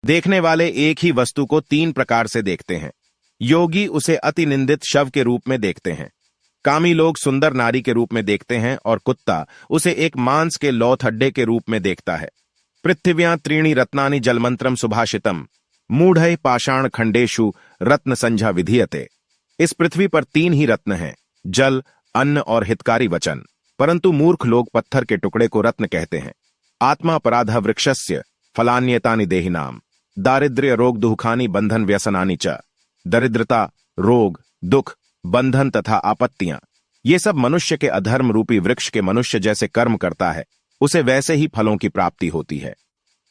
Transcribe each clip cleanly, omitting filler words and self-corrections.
देखने वाले एक ही वस्तु को तीन प्रकार से देखते हैं। योगी उसे अति निंदित शव के रूप में देखते हैं, कामी लोग सुंदर नारी के रूप में देखते हैं और कुत्ता उसे एक मांस के लौथड्डे के रूप में देखता है। पृथिव्यां त्रीणि रत्नानि जलमंत्रम सुभाषितम मूढ़य पाषाण खंडेशु रत्न संझा विधीयते। इस पृथ्वी पर तीन ही रत्न हैं, जल, अन्न और हितकारी वचन, परंतु मूर्ख लोग पत्थर के टुकड़े को रत्न कहते हैं। आत्मा पराधा वृक्षस्य फलान्येतानि देहिनाम दारिद्र्य रोग दुःखानि बंधन व्यसनानि च। दरिद्रता, रोग, दुख, बंधन तथा आपत्तियां, ये सब मनुष्य के अधर्म रूपी वृक्ष के मनुष्य जैसे कर्म करता है उसे वैसे ही फलों की प्राप्ति होती है।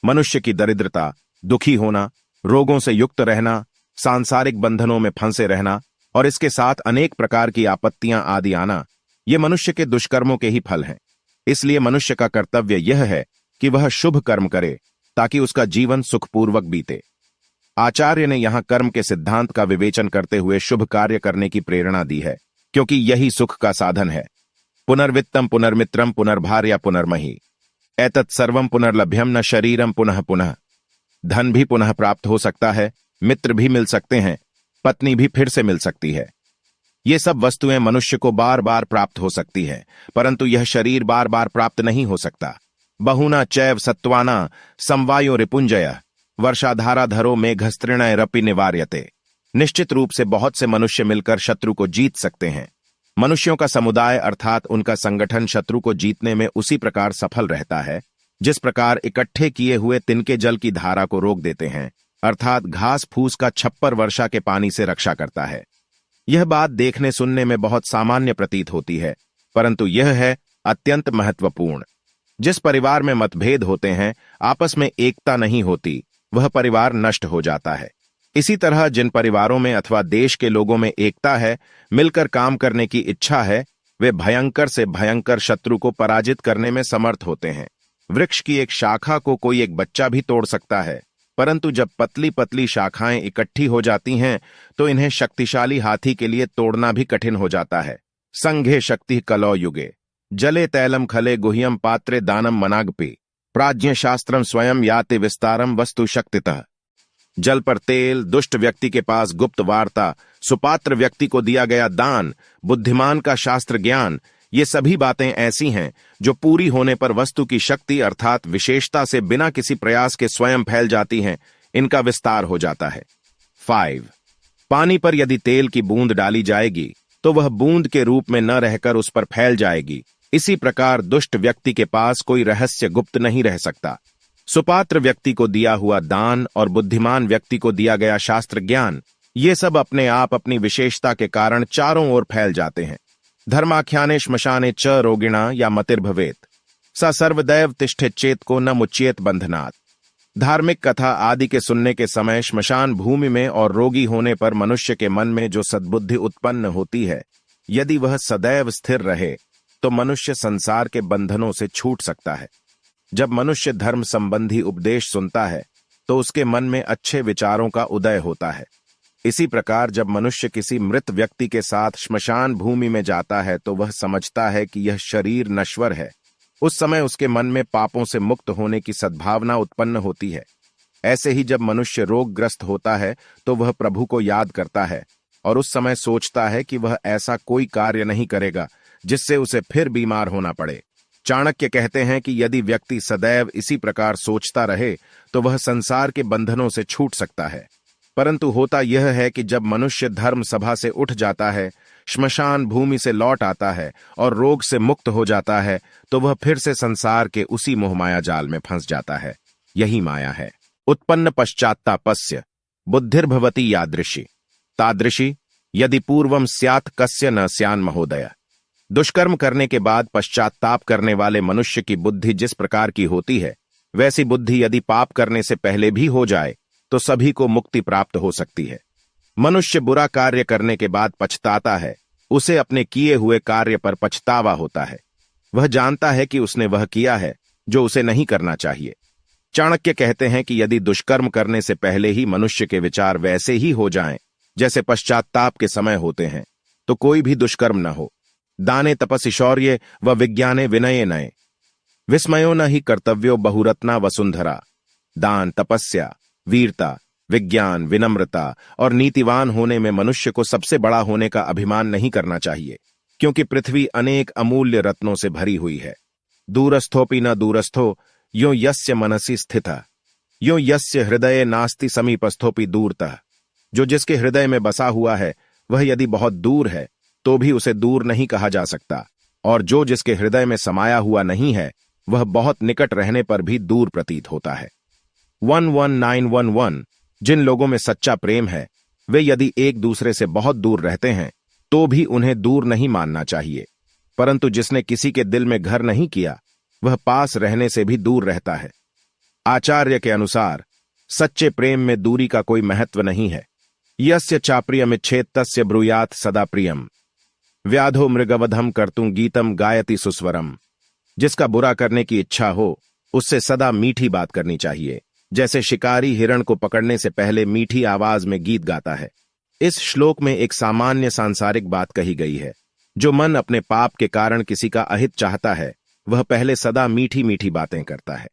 मनुष्य की दरिद्रता, दुखी होना, रोगों से युक्त रहना, सांसारिक बंधनों में फंसे रहना और इसके साथ अनेक प्रकार की आपत्तियां आदि आना, ये मनुष्य के दुष्कर्मों के ही फल हैं। इसलिए मनुष्य का कर्तव्य यह है कि वह शुभ कर्म करे ताकि उसका जीवन सुखपूर्वक बीते। आचार्य ने यहां कर्म के सिद्धांत का विवेचन करते हुए शुभ कार्य करने की प्रेरणा दी है, क्योंकि यही सुख का साधन है। पुनर्वित्तम पुनर्मित्रम पुनर्भार्या पुनर्मही एतत् सर्वम पुनर्लभ्यम न शरीरम पुनः पुनः। धन भी पुनः प्राप्त हो सकता है, मित्र भी मिल सकते हैं, पत्नी भी फिर से मिल सकती है। ये सब वस्तुएं मनुष्य को बार बार प्राप्त हो सकती है, परंतु यह शरीर बार बार प्राप्त नहीं हो सकता। बहुना चैव सत्वाना समवायो रिपुंजय वर्षाधारा धरो मेघस्त्रिणय रपि निवार्यते। निश्चित रूप से बहुत से मनुष्य मिलकर शत्रु को जीत सकते हैं। मनुष्यों का समुदाय अर्थात उनका संगठन शत्रु को जीतने में उसी प्रकार सफल रहता है जिस प्रकार इकट्ठे किए हुए तिनके जल की धारा को रोक देते हैं, अर्थात घास फूस का छप्पर वर्षा के पानी से रक्षा करता है। यह बात देखने सुनने में बहुत सामान्य प्रतीत होती है, परंतु यह है अत्यंत महत्वपूर्ण। जिस परिवार में मतभेद होते हैं, आपस में एकता नहीं होती, वह परिवार नष्ट हो जाता है। इसी तरह जिन परिवारों में अथवा देश के लोगों में एकता है, मिलकर काम करने की इच्छा है, वे भयंकर से भयंकर शत्रु को पराजित करने में समर्थ होते हैं। वृक्ष की एक शाखा को कोई एक बच्चा भी तोड़ सकता है, परंतु जब पतली पतली शाखाएं इकट्ठी हो जाती हैं तो इन्हें शक्तिशाली हाथी के लिए तोड़ना भी कठिन हो जाता है। संघे शक्ति कलौ युगे जले तैलम खले गुह्यम पात्रे दानम मनागपि प्राज्ञ शास्त्रम स्वयं याति विस्तारम वस्तु शक्तितः। जल पर तेल, दुष्ट व्यक्ति के पास गुप्त वार्ता, सुपात्र व्यक्ति को दिया गया दान, बुद्धिमान का शास्त्र ज्ञान, ये सभी बातें ऐसी हैं जो पूरी होने पर वस्तु की शक्ति अर्थात विशेषता से बिना किसी प्रयास के स्वयं फैल जाती हैं, इनका विस्तार हो जाता है। 5. पानी पर यदि तेल की बूंद डाली जाएगी तो वह बूंद के रूप में न रहकर उस पर फैल जाएगी। इसी प्रकार दुष्ट व्यक्ति के पास कोई रहस्य गुप्त नहीं रह सकता। सुपात्र व्यक्ति को दिया हुआ दान और बुद्धिमान व्यक्ति को दिया गया शास्त्र ज्ञान, ये सब अपने आप अपनी विशेषता के कारण चारों ओर फैल जाते हैं। धर्माख्याने श्मशाने च रोगिणा या मतिर्भवेत स सर्वदैव तिष्ठे चेत को न मुच्येत बंधनात्। धार्मिक कथा आदि के सुनने के समय श्मशान भूमि में और रोगी होने पर मनुष्य के मन में जो सद्बुद्धि उत्पन्न होती है, यदि वह सदैव स्थिर रहे तो मनुष्य संसार के बंधनों से छूट सकता है। जब मनुष्य धर्म संबंधी उपदेश सुनता है तो उसके मन में अच्छे विचारों का उदय होता है। इसी प्रकार जब मनुष्य किसी मृत व्यक्ति के साथ श्मशान भूमि में जाता है तो वह समझता है कि यह शरीर नश्वर है। उस समय उसके मन में पापों से मुक्त होने की सद्भावना उत्पन्न होती है। ऐसे ही जब मनुष्य रोगग्रस्त होता है तो वह प्रभु को याद करता है और उस समय सोचता है कि वह ऐसा कोई कार्य नहीं करेगा जिससे उसे फिर बीमार होना पड़े। चाणक्य कहते हैं कि यदि व्यक्ति सदैव इसी प्रकार सोचता रहे तो वह संसार के बंधनों से छूट सकता है। परंतु होता यह है कि जब मनुष्य धर्म सभा से उठ जाता है, श्मशान भूमि से लौट आता है और रोग से मुक्त हो जाता है तो वह फिर से संसार के उसी मोहमाया जाल में फंस जाता है। यही माया है। उत्पन्न पश्चात्तापस्य बुद्धिर्भवति यादृशी तादृशी यदि पूर्वम स्यात् कस्य न स्यान् महोदय। दुष्कर्म करने के बाद पश्चात्ताप करने वाले मनुष्य की बुद्धि जिस प्रकार की होती है, वैसी बुद्धि यदि पाप करने से पहले भी हो जाए तो सभी को मुक्ति प्राप्त हो सकती है। मनुष्य बुरा कार्य करने के बाद पछताता है, उसे अपने किए हुए कार्य पर पछतावा होता है। वह जानता है कि उसने वह किया है जो उसे नहीं करना चाहिए। चाणक्य कहते हैं कि यदि दुष्कर्म करने से पहले ही मनुष्य के विचार वैसे ही हो जाएं जैसे पश्चात्ताप के समय होते हैं तो कोई भी दुष्कर्म न हो। दाने तपसि शौर्ये व विज्ञाने विनये नये विस्मयो न ही कर्तव्यो बहुरत्ना वसुंधरा। दान, तपस्या, वीरता, विज्ञान, विनम्रता और नीतिवान होने में मनुष्य को सबसे बड़ा होने का अभिमान नहीं करना चाहिए, क्योंकि पृथ्वी अनेक अमूल्य रत्नों से भरी हुई है। दूरस्थोपि न दूरस्थो यो यस्य मनसि स्थितः यो यस्य हृदये नास्ति समीपस्थोपि दूरतः। जो जिसके हृदय में बसा हुआ है वह यदि बहुत दूर है तो भी उसे दूर नहीं कहा जा सकता, और जो जिसके हृदय में समाया हुआ नहीं है वह बहुत निकट रहने पर भी दूर प्रतीत होता है। 11911 जिन लोगों में सच्चा प्रेम है वे यदि एक दूसरे से बहुत दूर रहते हैं तो भी उन्हें दूर नहीं मानना चाहिए, परंतु जिसने किसी के दिल में घर नहीं किया वह पास रहने से भी दूर रहता है। आचार्य के अनुसार सच्चे प्रेम में दूरी का कोई महत्व नहीं है। यस्य चाप्रियमिच्छेत् तस्य ब्रूयात् सदा प्रियम व्याधो मृगवधम कर्तुं गीतम गायति सुस्वरम। जिसका बुरा करने की इच्छा हो उससे सदा मीठी बात करनी चाहिए, जैसे शिकारी हिरण को पकड़ने से पहले मीठी आवाज में गीत गाता है। इस श्लोक में एक सामान्य सांसारिक बात कही गई है। जो मन अपने पाप के कारण किसी का अहित चाहता है वह पहले सदा मीठी मीठी बातें करता है।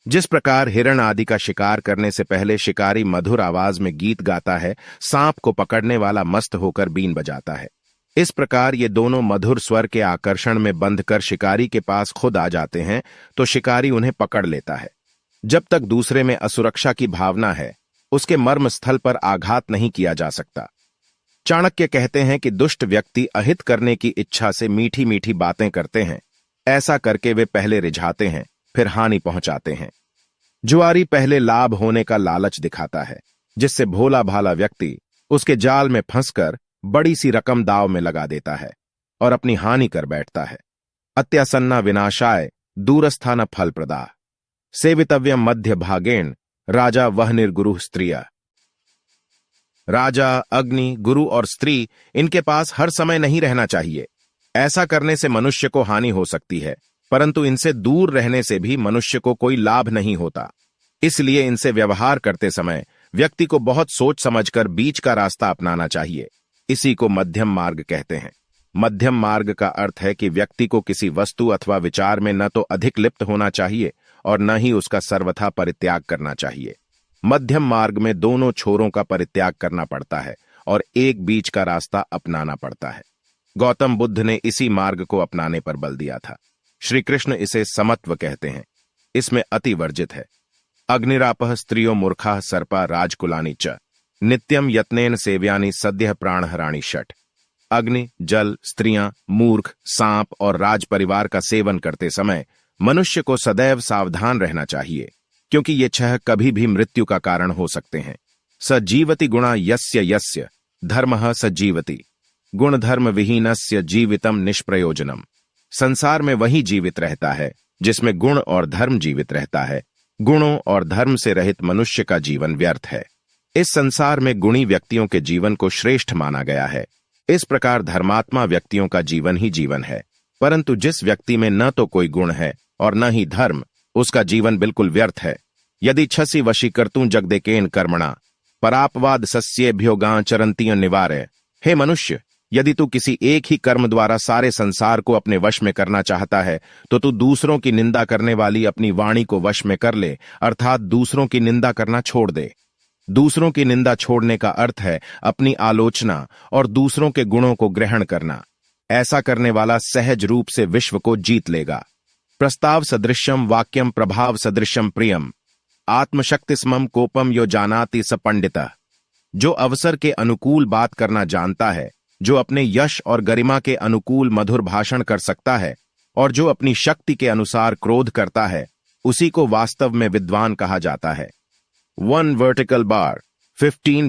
जिस प्रकार हिरण आदि का शिकार करने से पहले शिकारी मधुर आवाज में गीत गाता है, सांप को पकड़ने वाला मस्त होकर बीन बजाता है। इस प्रकार ये दोनों मधुर स्वर के आकर्षण में बंधकर शिकारी के पास खुद आ जाते हैं तो शिकारी उन्हें पकड़ लेता है। जब तक दूसरे में असुरक्षा की भावना है उसके मर्म स्थल पर आघात नहीं किया जा सकता। चाणक्य कहते हैं कि दुष्ट व्यक्ति अहित करने की इच्छा से मीठी मीठी बातें करते हैं। ऐसा करके वे पहले रिझाते हैं फिर हानि पहुंचाते हैं। जुआरी पहले लाभ होने का लालच दिखाता है, जिससे भोला भाला व्यक्ति उसके जाल में फंसकर बड़ी सी रकम दाव में लगा देता है और अपनी हानि कर बैठता है। अत्यासन्ना विनाशाय दूरस्था न फल प्रदा सेवितव्यम मध्य भागेण राजा वह निर्गुरु स्त्रिया। राजा, अग्नि, गुरु और स्त्री इनके पास हर समय नहीं रहना चाहिए। ऐसा करने से मनुष्य को हानि हो सकती है, परंतु इनसे दूर रहने से भी मनुष्य को कोई लाभ नहीं होता। इसलिए इनसे व्यवहार करते समय व्यक्ति को बहुत सोच समझकर बीच का रास्ता अपनाना चाहिए। इसी को मध्यम मार्ग कहते हैं। मध्यम मार्ग का अर्थ है कि व्यक्ति को किसी वस्तु अथवा विचार में न तो अधिक लिप्त होना चाहिए और न ही उसका सर्वथा परित्याग करना चाहिए। मध्यम मार्ग में दोनों छोरों का परित्याग करना पड़ता है और एक बीच का रास्ता अपनाना पड़ता है। गौतम बुद्ध ने इसी मार्ग को अपनाने पर बल दिया था। श्री कृष्ण इसे समत्व कहते हैं। इसमें अति वर्जित है। अग्निरापः स्त्रियो मूर्खा सर्पा राजकुलानी च नित्यम यत्नेन सेव्यानि सद्यः प्राणहराणि षट। अग्नि, जल, स्त्रियां, मूर्ख, सांप और राज परिवार का सेवन करते समय मनुष्य को सदैव सावधान रहना चाहिए, क्योंकि ये छह कभी भी मृत्यु का कारण हो सकते हैं। स जीवति गुणा यस्य यस्य धर्मः स जीवति गुण धर्म विहीनस्य जीवितम निष्प्रयोजनम। संसार में वही जीवित रहता है जिसमें गुण और धर्म जीवित रहता है। गुणों और धर्म से रहित मनुष्य का जीवन व्यर्थ है। इस संसार में गुणी व्यक्तियों के जीवन को श्रेष्ठ माना गया है। इस प्रकार धर्मात्मा व्यक्तियों का जीवन ही जीवन है, परंतु जिस व्यक्ति में न तो कोई गुण है और न ही धर्म, उसका जीवन बिल्कुल व्यर्थ है। यदि छसी वशीकर्तुं जगदेकेन कर्मणा परापवाद सस्येभ्यो गांचरंतियों निवारय। हे मनुष्य, यदि तू किसी एक ही कर्म द्वारा सारे संसार को अपने वश में करना चाहता है तो तू दूसरों की निंदा करने वाली अपनी वाणी को वश में कर ले, अर्थात दूसरों की निंदा करना छोड़ दे। दूसरों की निंदा छोड़ने का अर्थ है अपनी आलोचना और दूसरों के गुणों को ग्रहण करना। ऐसा करने वाला सहज रूप से विश्व को जीत लेगा। प्रस्ताव सदृश्यम वाक्यम प्रभाव सदृश्यम प्रियम आत्मशक्तिस्मम कोपम यो जानाति स पंडितः। जो अवसर के अनुकूल बात करना जानता है, जो अपने यश और गरिमा के अनुकूल मधुर भाषण कर सकता है और जो अपनी शक्ति के अनुसार क्रोध करता है, उसी को वास्तव में विद्वान कहा जाता है। 1 वर्टिकल बार 15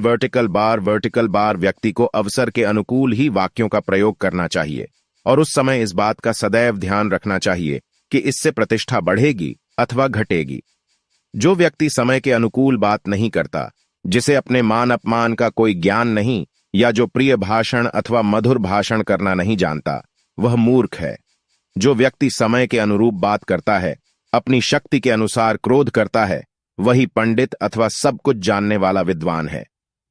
वर्टिकल बार व्यक्ति को अवसर के अनुकूल ही वाक्यों का प्रयोग करना चाहिए और उस समय इस बात का सदैव ध्यान रखना चाहिए कि इससे प्रतिष्ठा बढ़ेगी अथवा घटेगी। जो व्यक्ति समय के अनुकूल बात नहीं करता, जिसे अपने मान अपमान का कोई ज्ञान नहीं या जो प्रिय भाषण अथवा मधुर भाषण करना नहीं जानता, वह मूर्ख है। जो व्यक्ति समय के अनुरूप बात करता है, अपनी शक्ति के अनुसार क्रोध करता है, वही पंडित अथवा सब कुछ जानने वाला विद्वान है।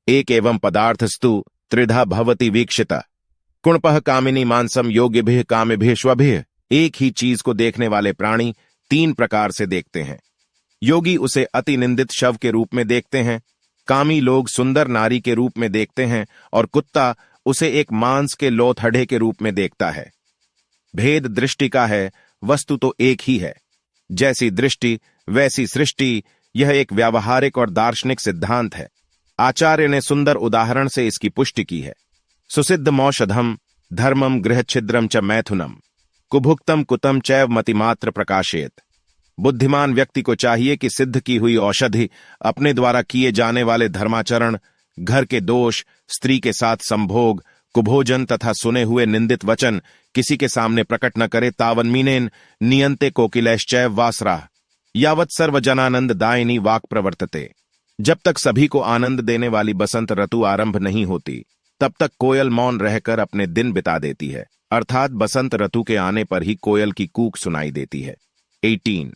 एक एवं पदार्थस्तु त्रिधा भवति वीक्षिता कुणपः कामिनी मांसम योगिभिः कामिभिः स्वभिः। एक ही चीज को देखने वाले प्राणी 3 प्रकार से देखते हैं। योगी उसे अति निंदित शव के रूप में देखते हैं, कामी लोग सुंदर नारी के रूप में देखते हैं और कुत्ता उसे एक मांस के लोथड़े के रूप में देखता है। भेद दृष्टि का है, वस्तु तो एक ही है। जैसी दृष्टि वैसी सृष्टि, यह एक व्यावहारिक और दार्शनिक सिद्धांत है। आचार्य ने सुंदर उदाहरण से इसकी पुष्टि की है। सुसिद्ध मौषधम धर्मम गृहच्छिद्रम च मैथुनम कुभुक्तम कुतम चैव मतिमात्र प्रकाशेत। बुद्धिमान व्यक्ति को चाहिए कि सिद्ध की हुई औषधि अपने द्वारा किए जाने वाले धर्माचरण, घर के दोष, स्त्री के साथ संभोग, कुभोजन तथा सुने हुए निंदित वचन किसी के सामने प्रकट न करे। तावन्मीनेन नियंते कोकिलैश्चैव वासराः यावत् सर्वजनानंद दायिनी वाक् प्रवर्तते। जब तक सभी को आनंद देने वाली बसंत ऋतु आरंभ नहीं होती, तब तक कोयल मौन रहकर अपने दिन बिता देती है, अर्थात बसंत ऋतु के आने पर ही कोयल की कूक सुनाई देती है। 18।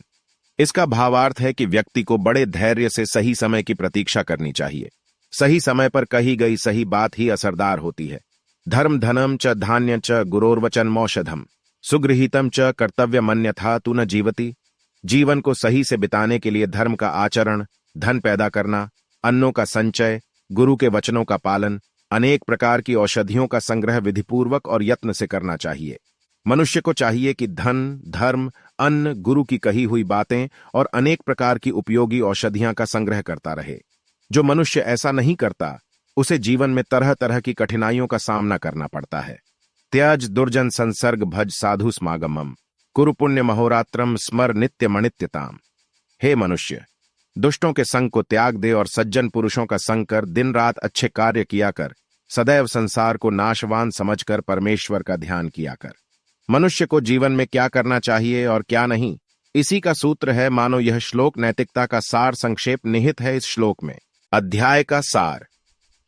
इसका भावार्थ है कि व्यक्ति को बड़े धैर्य से सही समय की प्रतीक्षा करनी चाहिए। सही समय पर कही गई सही बात ही असरदार होती है। धर्म धनम च धान्य च गुरोर्वचन मौषधम सुगृहीतम च कर्तव्यमन्यथा तु न जीवति। जीवन को सही से बिताने के लिए धर्म का आचरण, धन पैदा करना, अन्नों का संचय, गुरु के वचनों का पालन, अनेक प्रकार की औषधियों का संग्रह विधिपूर्वक और यत्न से करना चाहिए। मनुष्य को चाहिए कि धन, धर्म, अन्न, गुरु की कही हुई बातें और अनेक प्रकार की उपयोगी औषधियां का संग्रह करता रहे। जो मनुष्य ऐसा नहीं करता, उसे जीवन में तरह तरह की कठिनाइयों का सामना करना पड़ता है। त्याज दुर्जन संसर्ग भज साधु समागमम कुरु पुण्य महोरात्रम स्मर नित्य मणित्यताम। हे मनुष्य, दुष्टों के संग को त्याग दे और सज्जन पुरुषों का संग कर दिन रात अच्छे कार्य किया कर। सदैव संसार को नाशवान समझकर परमेश्वर का ध्यान किया कर। मनुष्य को जीवन में क्या करना चाहिए और क्या नहीं, इसी का सूत्र है। मानो यह श्लोक नैतिकता का सार संक्षेप निहित है इस श्लोक में। अध्याय का सार।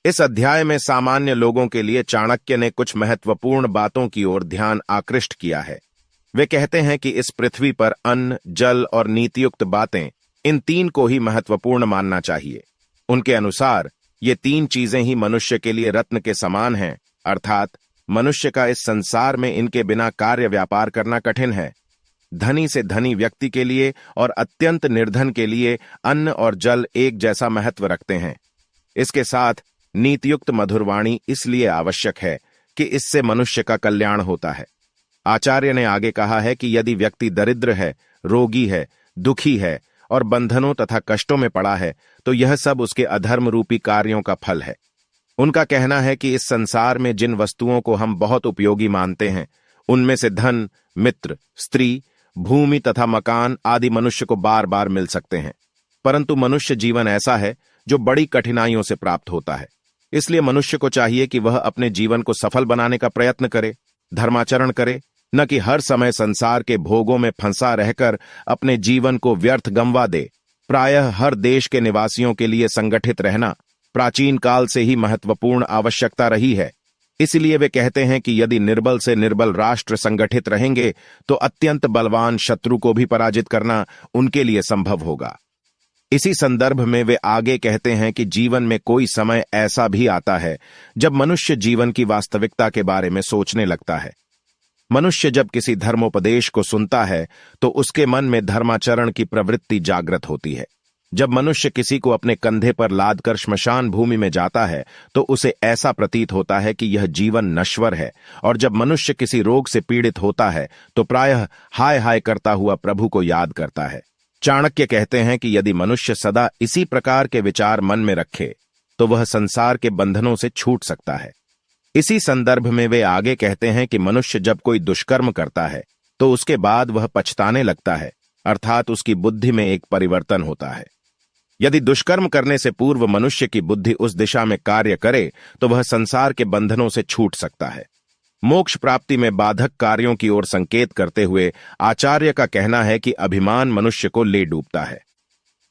इस अध्याय में सामान्य लोगों के लिए चाणक्य ने कुछ महत्वपूर्ण बातों की ओर ध्यान आकृष्ट किया है। वे कहते हैं कि इस पृथ्वी पर अन्न, जल और नीतियुक्त बातें, इन तीन को ही महत्वपूर्ण मानना चाहिए। उनके अनुसार ये तीन चीजें ही मनुष्य के लिए रत्न के समान हैं, अर्थात मनुष्य का इस संसार में इनके बिना कार्य व्यापार करना कठिन है। धनी से धनी व्यक्ति के लिए और अत्यंत निर्धन के लिए अन्न और जल एक जैसा महत्व रखते हैं। इसके साथ नीतियुक्त मधुरवाणी इसलिए आवश्यक है कि इससे मनुष्य का कल्याण होता है। आचार्य ने आगे कहा है कि यदि व्यक्ति दरिद्र है, रोगी है, दुखी है और बंधनों तथा कष्टों में पड़ा है, तो यह सब उसके अधर्म रूपी कार्यों का फल है। उनका कहना है कि इस संसार में जिन वस्तुओं को हम बहुत उपयोगी मानते हैं, उनमें से धन, मित्र, स्त्री, भूमि तथा मकान आदि मनुष्य को बार बार मिल सकते हैं, परंतु मनुष्य जीवन ऐसा है जो बड़ी कठिनाइयों से प्राप्त होता है। इसलिए मनुष्य को चाहिए कि वह अपने जीवन को सफल बनाने का प्रयत्न करे, धर्माचरण करे, न कि हर समय संसार के भोगों में फंसा रहकर अपने जीवन को व्यर्थ गंवा दे। प्रायः हर देश के निवासियों के लिए संगठित रहना प्राचीन काल से ही महत्वपूर्ण आवश्यकता रही है। इसलिए वे कहते हैं कि यदि निर्बल से निर्बल राष्ट्र संगठित रहेंगे, तो अत्यंत बलवान शत्रु को भी पराजित करना उनके लिए संभव होगा। इसी संदर्भ में वे आगे कहते हैं कि जीवन में कोई समय ऐसा भी आता है जब मनुष्य जीवन की वास्तविकता के बारे में सोचने लगता है। मनुष्य जब किसी धर्मोपदेश को सुनता है तो उसके मन में धर्माचरण की प्रवृत्ति जागृत होती है। जब मनुष्य किसी को अपने कंधे पर लादकर श्मशान भूमि में जाता है तो उसे ऐसा प्रतीत होता है कि यह जीवन नश्वर है, और जब मनुष्य किसी रोग से पीड़ित होता है तो प्रायः हाय हाय करता हुआ प्रभु को याद करता है। चाणक्य कहते हैं कि यदि मनुष्य सदा इसी प्रकार के विचार मन में रखे तो वह संसार के बंधनों से छूट सकता है। इसी संदर्भ में वे आगे कहते हैं कि मनुष्य जब कोई दुष्कर्म करता है तो उसके बाद वह पछताने लगता है, अर्थात उसकी बुद्धि में एक परिवर्तन होता है। यदि दुष्कर्म करने से पूर्व मनुष्य की बुद्धि उस दिशा में कार्य करे तो वह संसार के बंधनों से छूट सकता है। मोक्ष प्राप्ति में बाधक कार्यों की ओर संकेत करते हुए आचार्य का कहना है कि अभिमान मनुष्य को ले डूबता है।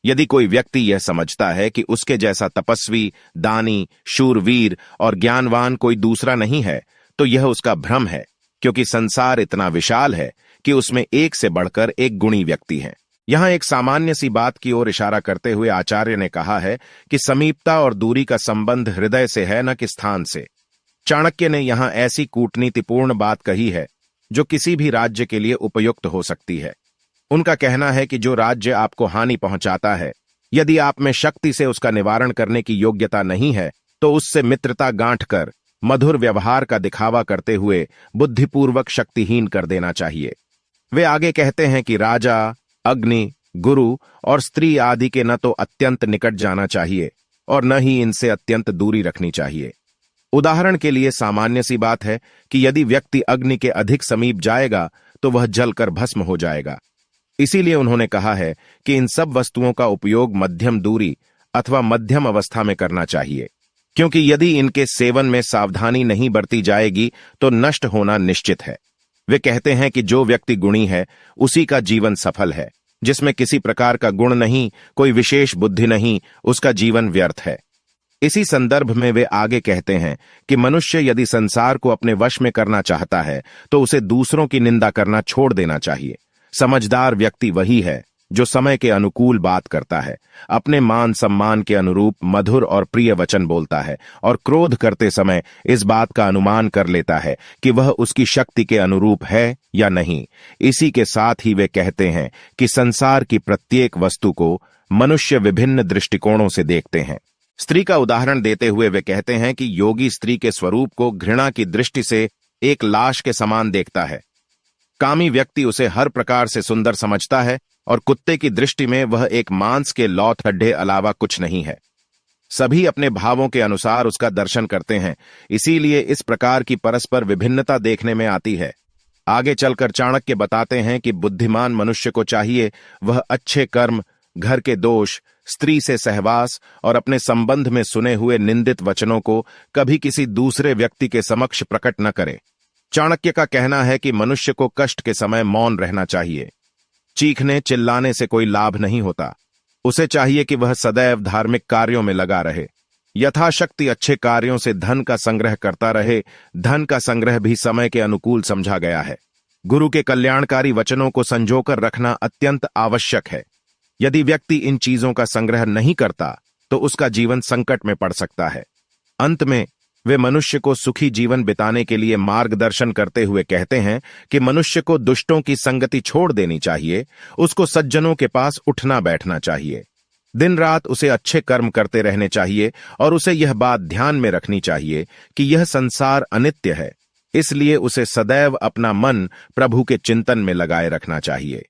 यदि कोई व्यक्ति यह समझता है कि उसके जैसा तपस्वी, दानी, शूरवीर और ज्ञानवान कोई दूसरा नहीं है, तो यह उसका भ्रम है, क्योंकि संसार इतना विशाल है कि उसमें एक से बढ़कर एक गुणी व्यक्ति हैं। यहां एक सामान्य सी बात की ओर इशारा करते हुए आचार्य ने कहा है कि समीपता और दूरी का संबंध हृदय से है, न कि स्थान से। चाणक्य ने यहां ऐसी कूटनीतिपूर्ण बात कही है जो किसी भी राज्य के लिए उपयुक्त हो सकती है। उनका कहना है कि जो राज्य आपको हानि पहुंचाता है यदि आप में शक्ति से उसका निवारण करने की योग्यता नहीं है तो उससे मित्रता गांठकर मधुर व्यवहार का दिखावा करते हुए बुद्धिपूर्वक शक्तिहीन कर देना चाहिए। वे आगे कहते हैं कि राजा, अग्नि, गुरु और स्त्री आदि के न तो अत्यंत निकट जाना चाहिए और न ही इनसे अत्यंत दूरी रखनी चाहिए। उदाहरण के लिए सामान्य सी बात है कि यदि व्यक्ति अग्नि के अधिक समीप जाएगा तो वह जलकर भस्म हो जाएगा। इसीलिए उन्होंने कहा है कि इन सब वस्तुओं का उपयोग मध्यम दूरी अथवा मध्यम अवस्था में करना चाहिए, क्योंकि यदि इनके सेवन में सावधानी नहीं बरती जाएगी तो नष्ट होना निश्चित है। वे कहते हैं कि जो व्यक्ति गुणी है उसी का जीवन सफल है, जिसमें किसी प्रकार का गुण नहीं, कोई विशेष बुद्धि नहीं, उसका जीवन व्यर्थ है। इसी संदर्भ में वे आगे कहते हैं कि मनुष्य यदि संसार को अपने वश में करना चाहता है तो उसे दूसरों की निंदा करना छोड़ देना चाहिए। समझदार व्यक्ति वही है जो समय के अनुकूल बात करता है, अपने मान सम्मान के अनुरूप मधुर और प्रिय वचन बोलता है और क्रोध करते समय इस बात का अनुमान कर लेता है कि वह उसकी शक्ति के अनुरूप है या नहीं। इसी के साथ ही वे कहते हैं कि संसार की प्रत्येक वस्तु को मनुष्य विभिन्न दृष्टिकोणों से देखते हैं। स्त्री का उदाहरण देते हुए वे कहते हैं कि योगी स्त्री के स्वरूप को घृणा की दृष्टि से एक लाश के समान देखता है। कामी व्यक्ति उसे हर प्रकार से सुंदर समझता है और कुत्ते की दृष्टि में वह एक मांस के लौथ हड्डे अलावा कुछ नहीं है। सभी अपने भावों के अनुसार उसका दर्शन करते हैं, इसीलिए इस प्रकार की परस्पर विभिन्नता देखने में आती है। आगे चलकर चाणक्य बताते हैं कि बुद्धिमान मनुष्य को चाहिए वह अच्छे कर्म, घर के दोष, स्त्री से सहवास और अपने संबंध में सुने हुए निंदित वचनों को कभी किसी दूसरे व्यक्ति के समक्ष प्रकट न करे। चाणक्य का कहना है कि मनुष्य को कष्ट के समय मौन रहना चाहिए। चीखने चिल्लाने से कोई लाभ नहीं होता। उसे चाहिए कि वह सदैव धार्मिक कार्यों में लगा रहे, यथाशक्ति अच्छे कार्यों से धन का संग्रह करता रहे। धन का संग्रह भी समय के अनुकूल समझा गया है। गुरु के कल्याणकारी वचनों को संजोकर रखना अत्यंत आवश्यक है। यदि व्यक्ति इन चीजों का संग्रह नहीं करता तो उसका जीवन संकट में पड़ सकता है। अंत में वे मनुष्य को सुखी जीवन बिताने के लिए मार्गदर्शन करते हुए कहते हैं कि मनुष्य को दुष्टों की संगति छोड़ देनी चाहिए, उसको सज्जनों के पास उठना बैठना चाहिए। दिन रात उसे अच्छे कर्म करते रहने चाहिए और उसे यह बात ध्यान में रखनी चाहिए कि यह संसार अनित्य है, इसलिए उसे सदैव अपना मन प्रभु के चिंतन में लगाए रखना चाहिए।